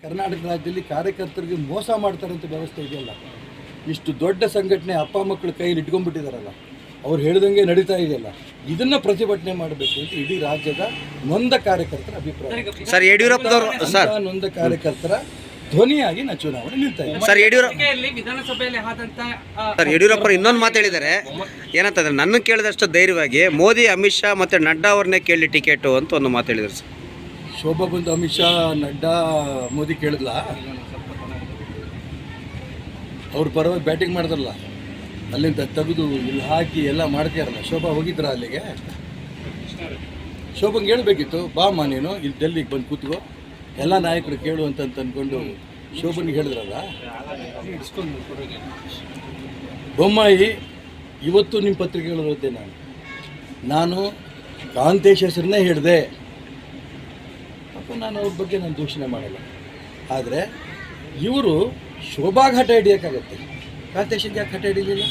ಕರ್ನಾಟಕ ರಾಜ್ಯದಲ್ಲಿ ಕಾರ್ಯಕರ್ತರಿಗೆ ಮೋಸ ಮಾಡ್ತಾರಂತ ವ್ಯವಸ್ಥೆ ಇದೆಯಲ್ಲ, ಇಷ್ಟು ದೊಡ್ಡ ಸಂಘಟನೆ ಅಪ್ಪ ಮಕ್ಕಳು ಕೈಯಲ್ಲಿ ಇಟ್ಕೊಂಡ್ಬಿಟ್ಟಿದಾರಲ್ಲ, ಅವ್ರು ಹೇಳ್ದಂಗೆ ನಡೀತಾ ಇದೆಯಲ್ಲ, ಇದನ್ನ ಪ್ರತಿಭಟನೆ ಮಾಡಬೇಕು ಅಂತ ಇಡೀ ರಾಜ್ಯದ ನೊಂದ ಕಾರ್ಯಕರ್ತರ ಅಭಿಪ್ರಾಯ. ಸರ್ ಯಡಿಯೂರಪ್ಪನವರು ನೊಂದ ಕಾರ್ಯಕರ್ತರ ಧ್ವನಿಯಾಗಿ ನಾನು ಚುನಾವಣೆ ನಿಲ್ತಾ ಇದ್ದೀನಿ. ಸರ್ ವಿಧಾನಸಭೆಯಲ್ಲಿ ಯಡಿಯೂರಪ್ಪರು ಇನ್ನೊಂದು ಮಾತು ಹೇಳಿದ್ದಾರೆ, ಏನಂತಂದ್ರೆ ನನ್ನ ಕೇಳಿದಷ್ಟು ಧೈರ್ಯವಾಗಿ ಮೋದಿ, ಅಮಿತ್ ಶಾ ಮತ್ತು ನಡ್ಡಾ ಅವ್ರನ್ನೇ ಕೇಳಿ ಟಿಕೆಟು ಅಂತ ಒಂದು ಮಾತು ಹೇಳಿದ್ರು ಸರ್. ಶೋಭಾ ಬಂದು ಅಮಿತ್ ಶಾ, ನಡ್ಡಾ, ಮೋದಿ ಕೇಳಿದ್ಲ? ಅವ್ರ ಪರವಾಗಿ ಬ್ಯಾಟಿಂಗ್ ಮಾಡಿದ್ರಲ್ಲ, ಅಲ್ಲಿಂದ ತೆಗೆದು ಇಲ್ಲಿ ಹಾಕಿ ಎಲ್ಲ ಮಾಡ್ತೀರಲ್ಲ. ಶೋಭಾ ಹೋಗಿದ್ರ ಅಲ್ಲಿಗೆ? ಶೋಭಂಗೆ ಹೇಳ್ಬೇಕಿತ್ತು, ಬಾಮ್ಮ ನೀನು ಇಲ್ಲಿ ಡೆಲ್ಲಿಗೆ ಬಂದು ಕೂತ್ಕೋ, ಎಲ್ಲ ನಾಯಕರು ಕೇಳು ಅಂತ ಅಂದ್ಕೊಂಡು ಶೋಭನಿಗೆ ಹೇಳಿದ್ರಲ್ಲ. ಬೊಮ್ಮಾಯಿ ಇವತ್ತು ನಿಮ್ಮ ಪತ್ರಿಕೆಗಳು ಓದಿದೆ. ನಾನು ಕಾಂತೇಶ್ ಹೆಸರನ್ನೇ ಹೇಳಿದೆ. ನಾನು ಅವ್ರ ಬಗ್ಗೆ ನಾನು ದೂಷಣೆ ಮಾಡಲ್ಲ. ಆದರೆ ಇವರು ಶೋಭಾಗೆ ಹಠ ಹಿಡಿಯೋಕ್ಕಾಗತ್ತೆ, ಕಾಂತೇಶನ್ಗೆ ಯಾಕೆ ಹಠ ಹಿಡಿಲಿಲ್ಲ?